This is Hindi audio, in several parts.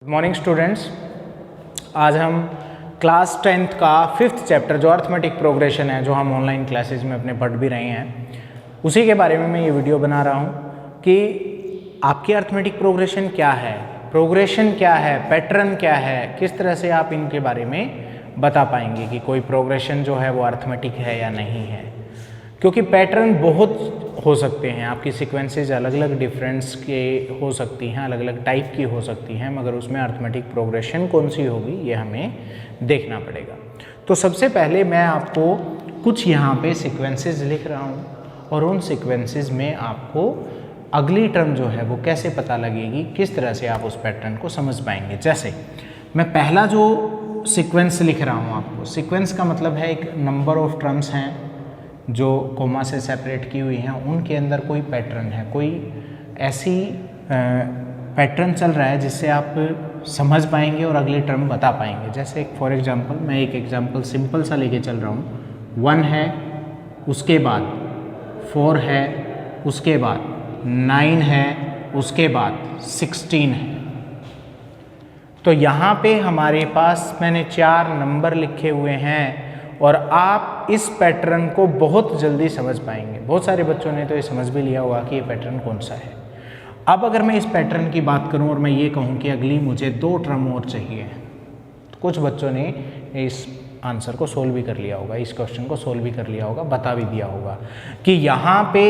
Good morning students. आज हम क्लास 10th का 5th चैप्टर जो अर्थमेटिक प्रोग्रेशन है, जो हम ऑनलाइन क्लासेज में अपने पढ़ भी रहे हैं, उसी के बारे में मैं ये वीडियो बना रहा हूँ कि आपकी अर्थमेटिक प्रोग्रेशन क्या है, प्रोग्रेशन क्या है, पैटर्न क्या है, किस तरह से आप इनके बारे में बता पाएंगे कि कोई प्रोग्रेशन जो है वो अर्थमेटिक है या नहीं है। क्योंकि पैटर्न बहुत हो सकते हैं, आपकी सीक्वेंसेज अलग अलग डिफरेंस के हो सकती हैं, अलग अलग टाइप की हो सकती हैं, मगर उसमें अर्थमेटिक प्रोग्रेशन कौन सी होगी ये हमें देखना पड़ेगा। तो सबसे पहले मैं आपको कुछ यहाँ पे सीक्वेंसेस लिख रहा हूँ और उन सीक्वेंसेस में आपको अगली टर्म जो है वो कैसे पता लगेगी, किस तरह से आप उस पैटर्न को समझ पाएंगे। जैसे मैं पहला जो सीक्वेंस लिख रहा हूँ आपको, सीक्वेंस का मतलब है एक नंबर ऑफ टर्म्स हैं जो कोमा से सेपरेट की हुई हैं, उनके अंदर कोई पैटर्न है, कोई ऐसी पैटर्न चल रहा है जिससे आप समझ पाएंगे और अगली टर्म बता पाएंगे। जैसे फॉर एग्जांपल मैं एक एग्जांपल सिंपल सा लेके चल रहा हूँ। 1 है, उसके बाद 4 है, उसके बाद 9 है, उसके बाद 16 है। तो यहाँ पे हमारे पास मैंने 4 नंबर लिखे हुए हैं और आप इस पैटर्न को बहुत जल्दी समझ पाएंगे। बहुत सारे बच्चों ने तो ये समझ भी लिया होगा कि ये पैटर्न कौन सा है। अब अगर मैं इस पैटर्न की बात करूं और मैं ये कहूं कि अगली मुझे 2 टर्म और चाहिए, तो कुछ बच्चों ने इस आंसर को सोल्व भी कर लिया होगा, इस क्वेश्चन को सोल्व भी कर लिया होगा, बता भी दिया होगा कि यहाँ पे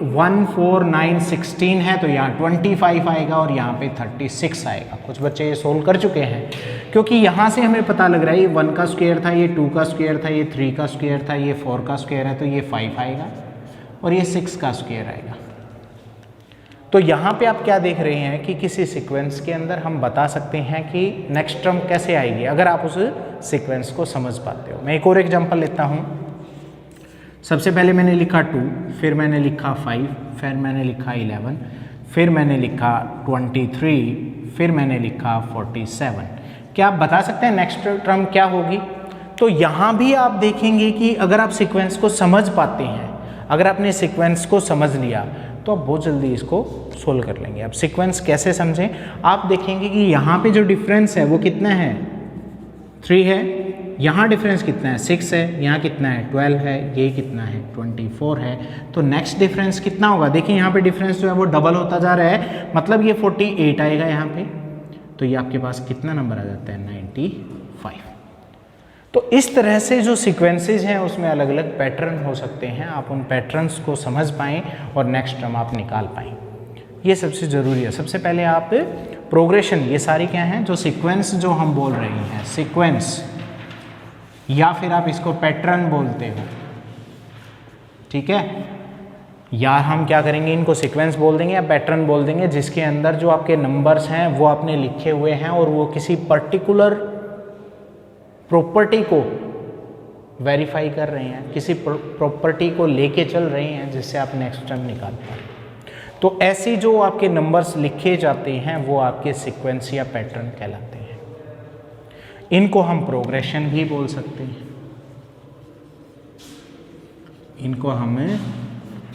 1, 4, 9, 16 है तो यहाँ 25 आएगा और यहाँ पे 36 आएगा। कुछ बच्चे ये सोल्व कर चुके हैं क्योंकि यहाँ से हमें पता लग रहा है ये 1 का स्क्वायर था, ये 2 का स्क्वायर था, ये 3 का स्क्वायर था, ये 4 का स्क्वायर है तो ये 5 आएगा और ये 6 का स्क्वायर आएगा। तो यहाँ पे आप क्या देख रहे हैं कि किसी सीक्वेंस के अंदर हम बता सकते हैं कि नेक्स्ट टर्म कैसे आएगी अगर आप उस सीक्वेंस को समझ पाते हो। मैं एक और एग्जांपल लेता हूँ। सबसे पहले मैंने लिखा 2, फिर मैंने लिखा 5, फिर मैंने लिखा 11, फिर मैंने लिखा 23, फिर मैंने लिखा 47। क्या आप बता सकते हैं नेक्स्ट टर्म क्या होगी? तो यहाँ भी आप देखेंगे कि अगर आप सीक्वेंस को समझ पाते हैं, अगर आपने सीक्वेंस को समझ लिया तो आप बहुत जल्दी इसको सोल्व कर लेंगे। अब सीक्वेंस कैसे समझें? आप देखेंगे कि यहाँ पे जो डिफरेंस है वो कितना है, 3 है, यहाँ डिफरेंस कितना है, 6 है, यहाँ कितना है, 12 है, ये कितना है, 24 है। तो नेक्स्ट डिफरेंस कितना होगा? देखिए यहाँ पे डिफरेंस जो है वो डबल होता जा रहा है, मतलब ये 48 आएगा यहाँ पे। तो ये आपके पास कितना नंबर आ जाता है, 95। तो इस तरह से जो सीक्वेंसेज हैं उसमें अलग अलग पैटर्न हो सकते हैं। आप उन पैटर्न्स को समझ पाएँ और नेक्स्ट टर्म आप निकाल पाएँ, ये सबसे ज़रूरी है। सबसे पहले आप प्रोग्रेशन, ये सारी क्या हैं जो सीक्वेंस जो हम बोल रहे हैं, सीक्वेंस या फिर आप इसको पैटर्न बोलते हो, ठीक है, या हम क्या करेंगे, इनको सीक्वेंस बोल देंगे या पैटर्न बोल देंगे, जिसके अंदर जो आपके नंबर्स हैं वो आपने लिखे हुए हैं और वो किसी पर्टिकुलर प्रॉपर्टी को वेरीफाई कर रहे हैं, किसी प्रॉपर्टी को लेके चल रहे हैं जिससे आप नेक्स्ट टर्म निकाल पाए। तो ऐसे जो आपके नंबर्स लिखे जाते हैं वो आपके सीक्वेंस या पैटर्न कहलाते हैं। इनको हम प्रोग्रेशन भी बोल सकते हैं, इनको हम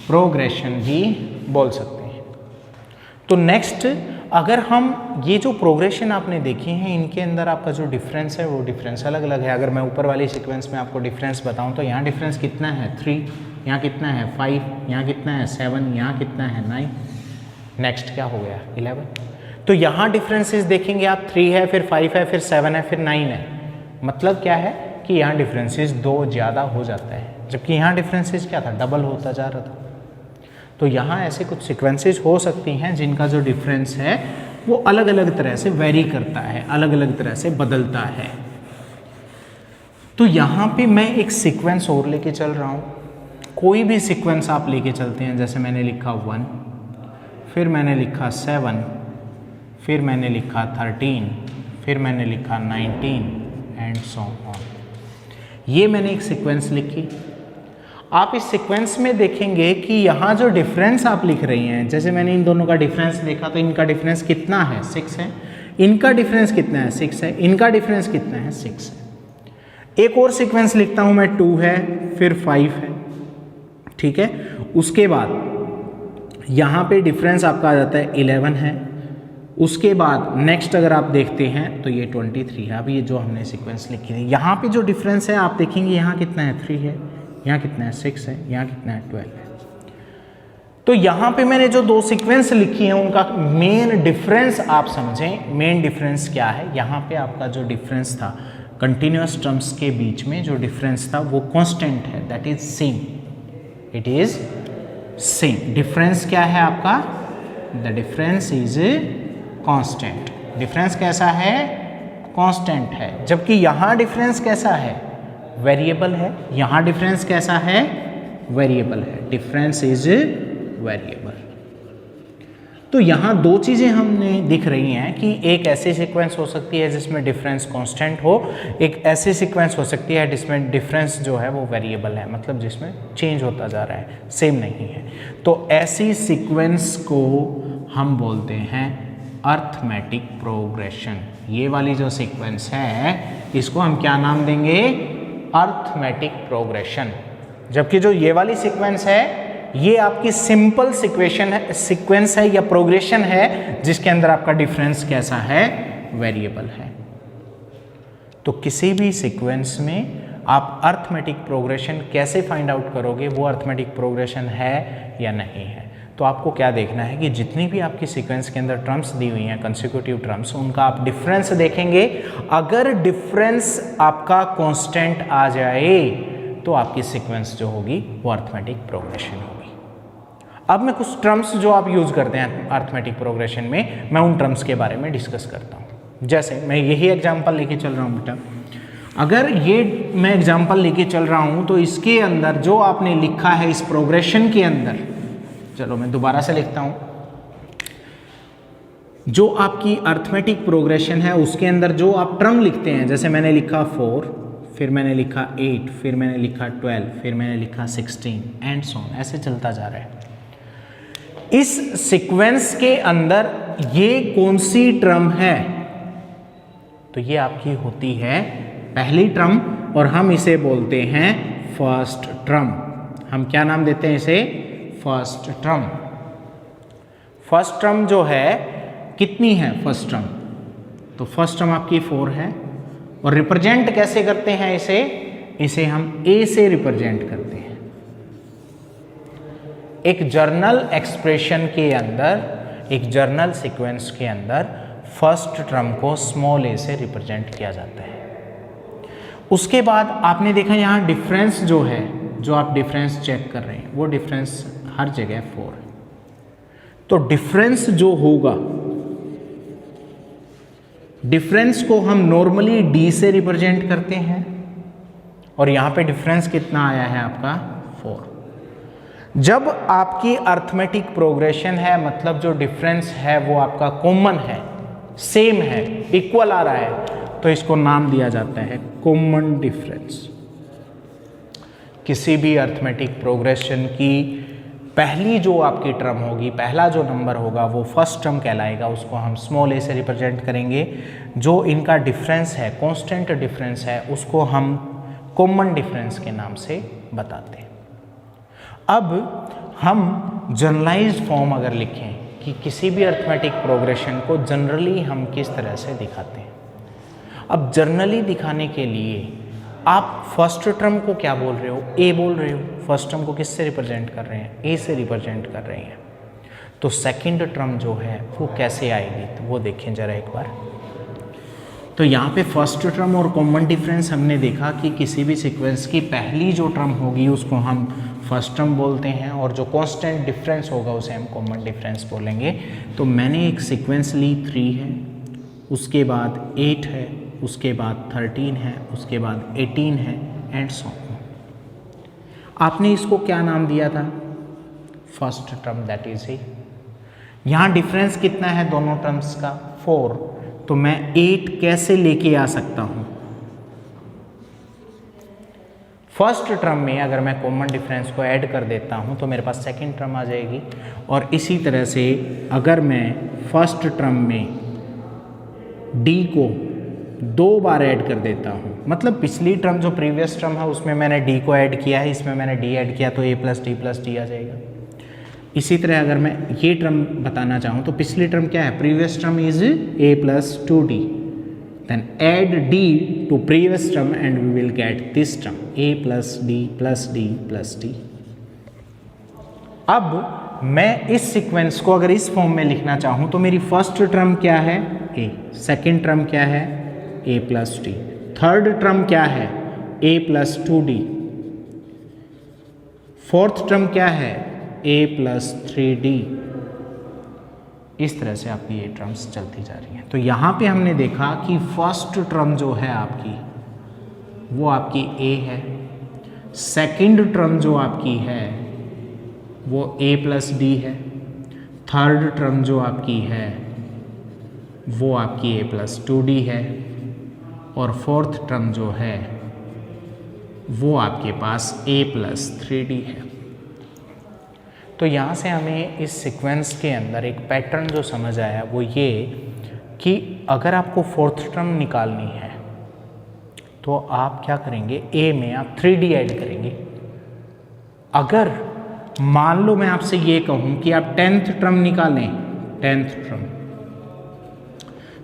प्रोग्रेशन भी बोल सकते हैं। तो नेक्स्ट, अगर हम ये जो प्रोग्रेशन आपने देखे हैं इनके अंदर आपका जो डिफरेंस है वो डिफरेंस अलग अलग है। अगर मैं ऊपर वाली सीक्वेंस में आपको डिफरेंस बताऊं तो यहाँ डिफरेंस कितना है, 3, यहाँ कितना है 5, यहाँ कितना है 7, यहाँ कितना है 9, नेक्स्ट क्या हो गया 11। तो यहाँ डिफरेंसेस देखेंगे आप, 3 है, फिर 5 है, फिर 7 है, फिर 9 है। मतलब क्या है कि यहाँ डिफरेंसेस 2 ज़्यादा हो जाता है, जबकि यहाँ डिफरेंसेस क्या था, डबल होता जा रहा था। तो यहाँ ऐसे कुछ सीक्वेंसेस हो सकती हैं जिनका जो डिफरेंस है वो अलग अलग तरह से वेरी करता है, अलग अलग तरह से बदलता है। तो यहाँ पे मैं एक सीक्वेंस और लेके चल रहा हूँ। कोई भी सीक्वेंस आप लेके चलते हैं, जैसे मैंने लिखा 1, फिर मैंने लिखा 7, फिर मैंने लिखा 13, फिर मैंने लिखा 19 एंड सो ऑन। ये मैंने एक सीक्वेंस लिखी। आप इस सीक्वेंस में देखेंगे कि यहाँ जो डिफरेंस आप लिख रही हैं, जैसे मैंने इन दोनों का डिफरेंस देखा तो इनका डिफरेंस कितना है, 6 है, इनका डिफरेंस कितना है, 6 है, इनका डिफरेंस कितना है, 6 है। एक और सीक्वेंस लिखता हूँ मैं, 2 है, फिर 5 है, ठीक है। उसके बाद यहाँ पे डिफरेंस आपका आ जाता है 11 है, उसके बाद नेक्स्ट अगर आप देखते हैं तो ये 23 है। अब ये जो हमने सीक्वेंस लिखी थी, यहाँ पे जो डिफरेंस है आप देखेंगे, यहाँ कितना है 3 है, यहाँ कितना है 6 है, यहाँ कितना है 12 है। तो यहाँ पे मैंने जो दो सीक्वेंस लिखी है उनका मेन डिफरेंस आप समझें। मेन डिफरेंस क्या है, यहाँ पे आपका जो डिफरेंस था कंटिन्यूअस टर्म्स के बीच में जो डिफरेंस था वो कांस्टेंट है, that is same, it is same. Difference क्या है आपका, the difference is constant. Difference कैसा है, कांस्टेंट है। जबकि यहाँ डिफरेंस कैसा है, वेरिएबल है। यहाँ डिफरेंस कैसा है, वेरिएबल है, डिफरेंस इज वेरिएबल। तो यहाँ दो चीज़ें हमने दिख रही हैं कि एक ऐसी सीक्वेंस हो सकती है जिसमें डिफरेंस कांस्टेंट हो, एक ऐसी सीक्वेंस हो सकती है जिसमें डिफरेंस जो है वो वेरिएबल है, मतलब जिसमें चेंज होता जा रहा है, सेम नहीं है। तो ऐसी सीक्वेंस को हम बोलते हैं अर्थमेटिक प्रोग्रेशन। ये वाली जो सीक्वेंस है इसको हम क्या नाम देंगे, अर्थमेटिक प्रोग्रेशन। जबकि जो ये वाली सीक्वेंस है ये आपकी सिंपल सीक्वेंस है या प्रोग्रेशन है जिसके अंदर आपका डिफरेंस कैसा है, वेरिएबल है। तो किसी भी सीक्वेंस में आप अर्थमेटिक प्रोग्रेशन कैसे फाइंड आउट करोगे, वो अर्थमेटिक प्रोग्रेशन है या नहीं है। तो आपको क्या देखना है कि जितनी भी आपकी सीक्वेंस के अंदर टर्म्स दी हुई हैं, कंसेक्यूटिव टर्म्स, उनका आप डिफरेंस देखेंगे। अगर डिफरेंस आपका कांस्टेंट आ जाए तो आपकी सीक्वेंस जो होगी वो अर्थमेटिक प्रोग्रेशन होगी। अब मैं कुछ टर्म्स जो आप यूज करते हैं अर्थमेटिक प्रोग्रेशन में, मैं उन टर्म्स के बारे में डिस्कस करता हूँ। जैसे मैं यही एग्जांपल लेके चल रहा हूँ बेटा, अगर ये मैं एग्जांपल लेके चल रहा हूँ तो इसके अंदर जो आपने लिखा है इस प्रोग्रेशन के अंदर, चलो मैं दोबारा से लिखता हूँ, जो आपकी अर्थमेटिक प्रोग्रेशन है उसके अंदर जो आप टर्म लिखते हैं, जैसे मैंने लिखा 4, फिर मैंने लिखा 8, फिर मैंने लिखा 12, फिर मैंने लिखा 16 एंड सो ऑन, ऐसे चलता जा रहा है। इस सीक्वेंस के अंदर ये कौन सी टर्म है, तो ये आपकी होती है पहली टर्म और हम इसे बोलते हैं फर्स्ट टर्म। हम क्या नाम देते हैं इसे, फर्स्ट टर्म। फर्स्ट टर्म जो है कितनी है फर्स्ट टर्म, तो फर्स्ट टर्म आपकी 4 है। और रिप्रेजेंट कैसे करते हैं इसे हम a से रिप्रेजेंट करते हैं। एक जर्नल एक्सप्रेशन के अंदर, एक जर्नल सीक्वेंस के अंदर फर्स्ट टर्म को स्मॉल a से रिप्रेजेंट किया जाता है। उसके बाद आपने देखा यहाँ डिफरेंस जो है, जो आप डिफरेंस चेक कर रहे हैं वो डिफरेंस हर जगह 4 है। तो डिफरेंस जो होगा, डिफरेंस को हम नॉर्मली d से रिप्रेजेंट करते हैं और यहाँ पे डिफरेंस कितना आया है आपका 4। जब आपकी अर्थमेटिक प्रोग्रेशन है मतलब जो डिफरेंस है वो आपका कॉमन है, सेम है, इक्वल आ रहा है, तो इसको नाम दिया जाता है कॉमन डिफरेंस। किसी भी अर्थमेटिक प्रोग्रेशन की पहली जो आपकी टर्म होगी, पहला जो नंबर होगा वो फर्स्ट टर्म कहलाएगा, उसको हम स्मॉल a से रिप्रेजेंट करेंगे। जो इनका डिफरेंस है, कांस्टेंट डिफरेंस है, उसको हम कॉमन डिफरेंस के नाम से बताते हैं। अब हम जनरलाइज्ड फॉर्म अगर लिखें कि किसी भी अर्थमेटिक प्रोग्रेशन को जनरली हम किस तरह से दिखाते हैं। अब जनरली दिखाने के लिए आप फर्स्ट टर्म को क्या बोल रहे हो, a बोल रहे हो। फर्स्ट टर्म को किससे रिप्रेजेंट कर रहे हैं, a से रिप्रेजेंट कर रहे हैं। तो सेकंड टर्म जो है वो कैसे आएगी, तो वो देखें जरा एक बार। तो यहाँ पे फर्स्ट टर्म और कॉमन डिफरेंस हमने देखा कि किसी भी सीक्वेंस की पहली जो टर्म होगी उसको हम फर्स्ट टर्म बोलते हैं और जो कांस्टेंट डिफरेंस होगा उसे हम कॉमन डिफरेंस बोलेंगे। तो मैंने एक सीक्वेंस ली 3 है, उसके बाद 8 है, उसके बाद 13 है, उसके बाद 18 है एंड सो ऑन। आपने इसको क्या नाम दिया था, first term, that is he. यहाँ डिफरेंस कितना है दोनों टर्म्स का, 4। तो मैं 8 कैसे लेके आ सकता हूँ, फर्स्ट टर्म में अगर मैं कॉमन डिफरेंस को ऐड कर देता हूँ तो मेरे पास सेकंड टर्म आ जाएगी। और इसी तरह से अगर मैं फर्स्ट टर्म में d को 2 बार ऐड कर देता हूँ, मतलब पिछली टर्म जो प्रीवियस टर्म है उसमें मैंने d को ऐड किया है, इसमें मैंने d ऐड किया, तो a + d + d आ जाएगा। इसी तरह अगर मैं ये टर्म बताना चाहूँ तो पिछली टर्म क्या है, previous term is a plus 2d, then add d to previous term and we will get this term a plus d plus d plus d. अब मैं इस सीक्वेंस को अगर इस फॉर्म में लिखना चाहूँ तो मेरी फर्स्ट टर्म क्या है a, सेकेंड टर्म क्या है a plus d, third term क्या है a plus 2d, fourth term क्या है a plus 3d. इस तरह से आपकी ये टर्म्स चलती जा रही हैं. तो यहाँ पे हमने देखा कि फर्स्ट टर्म जो है आपकी वो आपकी a है, सेकंड टर्म जो आपकी है वो a plus d है, थर्ड टर्म जो आपकी है वो आपकी a plus 2d है, और फोर्थ टर्म जो है वो आपके पास a plus 3d है. तो यहाँ से हमें इस सीक्वेंस के अंदर एक पैटर्न जो समझ आया वो ये कि अगर आपको फोर्थ टर्म निकालनी है तो आप क्या करेंगे, a में आप 3d ऐड करेंगे. अगर मान लो मैं आपसे ये कहूँ कि आप 10th टर्म निकालें, 10th टर्म,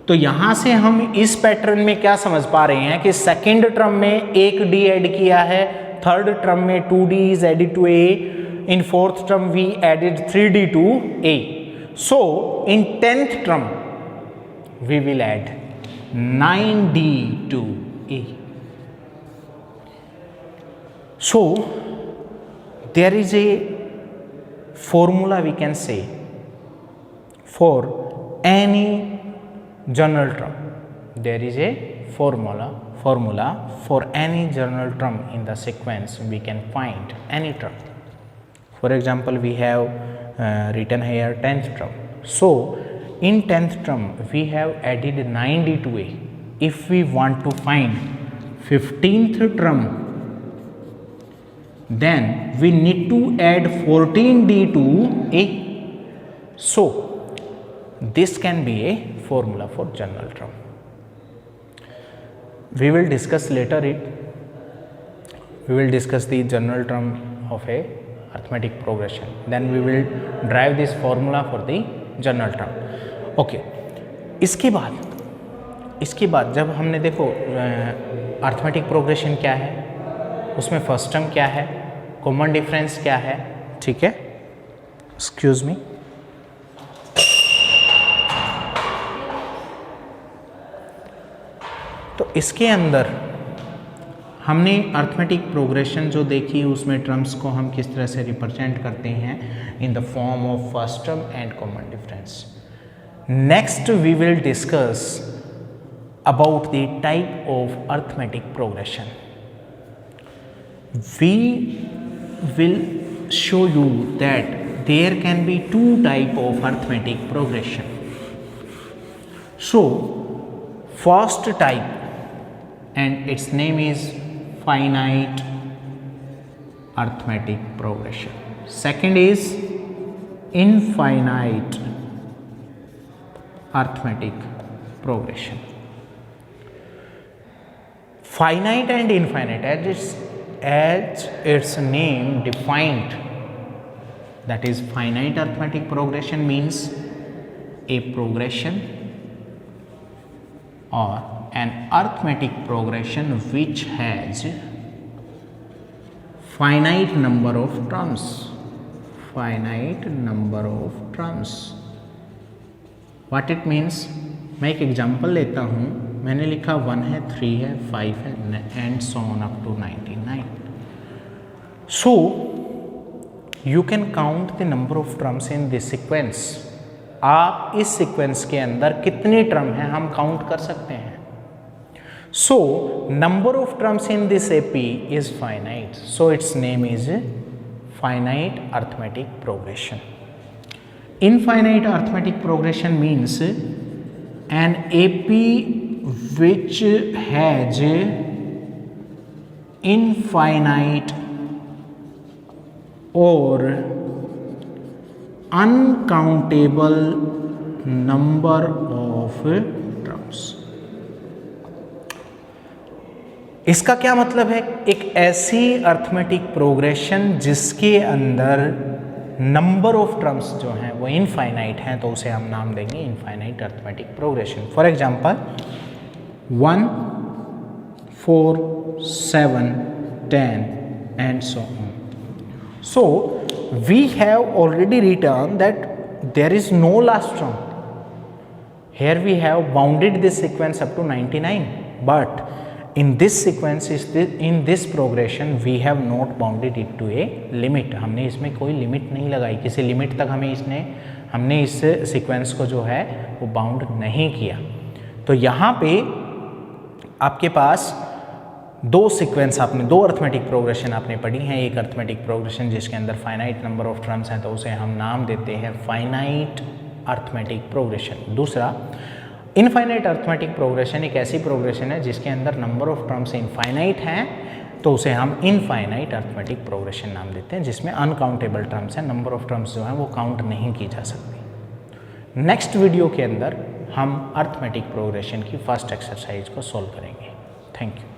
तो यहाँ से हम इस पैटर्न में क्या समझ पा रहे हैं कि सेकेंड टर्म में एक d ऐड किया है, थर्ड टर्म में 2d is added to a, in fourth term we added 3d to a. So in 10th term we will add 9d to a. So there is a formula we can say for any general term. There is a formula for any general term in the sequence. We can find any term. For example, we have written here 10th term. So in 10th term we have added 9d to a. If we want to find 15th term, then we need to add 14d to a. So this can be a formula for general term. We will discuss later it. We will discuss the general term of a arithmetic progression, then we will derive this formula for the general term. Okay, इसके बाद जब हमने देखो अर्थमेटिक प्रोग्रेशन क्या है, उसमें फर्स्ट टर्म क्या है, कॉमन डिफरेंस क्या है, ठीक है, एक्सक्यूज मी, तो इसके अंदर हमने अर्थमेटिक प्रोग्रेशन जो देखी उसमें टर्म्स को हम किस तरह से रिप्रेजेंट करते हैं in the form of first term and common difference. Next we will discuss about the type of arithmetic progression. We will show you that there can be two type of arithmetic progression. So first type and its name is finite arithmetic progression. Second is infinite arithmetic progression. Finite and infinite, as its name defined, that is finite arithmetic progression means a progression or an arithmetic progression which has finite number of terms. Finite number of terms. What it means? मैं एक एग्जाम्पल लेता हूँ. मैंने लिखा 1 है, 3 है, 5 है and so on up to 99. So you can count the number of terms in this sequence. आप इस सीक्वेंस के अंदर कितने टर्म हैं हम काउंट कर सकते हैं. So number of terms in this AP is finite, so its name is finite arithmetic progression. Infinite arithmetic progression means an AP which has infinite or uncountable number of terms. इसका क्या मतलब है? एक ऐसी अर्थमेटिक प्रोग्रेशन जिसके अंदर नंबर ऑफ टर्म्स जो हैं वो इनफाइनाइट हैं तो उसे हम नाम देंगे infinite arithmetic progression. For example 1, 4, 7, 10 and so on. So we have already written that there is no last term. Here we have bounded this sequence up to 99, but in this sequence in this progression we have not bounded it to a limit. हमने इसमें कोई लिमिट नहीं लगाई, किसी लिमिट तक हमने इस सीक्वेंस को जो है वो बाउंड नहीं किया। तो यहाँ पे आपके पास दो सीक्वेंस दो अर्थमेटिक प्रोग्रेशन आपने पढ़ी हैं। एक अर्थमेटिक प्रोग्रेशन जिसके अंदर फाइनाइट नंबर ऑफ टर्म्स हैं तो उसे हम नाम देते हैं फाइनाइट अर्थमेटिक प्रोग्रेशन। दूसरा इनफाइनाइट अर्थमेटिक प्रोग्रेशन एक ऐसी प्रोग्रेशन है जिसके अंदर नंबर ऑफ टर्म्स इनफाइनाइट हैं तो उसे हम इनफाइनाइट अर्थमेटिक प्रोग्रेशन नाम देते हैं, जिसमें अनकाउंटेबल टर्म्स हैं, नंबर ऑफ टर्म्स जो हैं वो काउंट नहीं की जा सकती। नेक्स्ट वीडियो के अंदर हम अर्थमेटिक प्रोग्रेशन की फर्स्ट एक्सरसाइज को सॉल्व करेंगे। Thank you.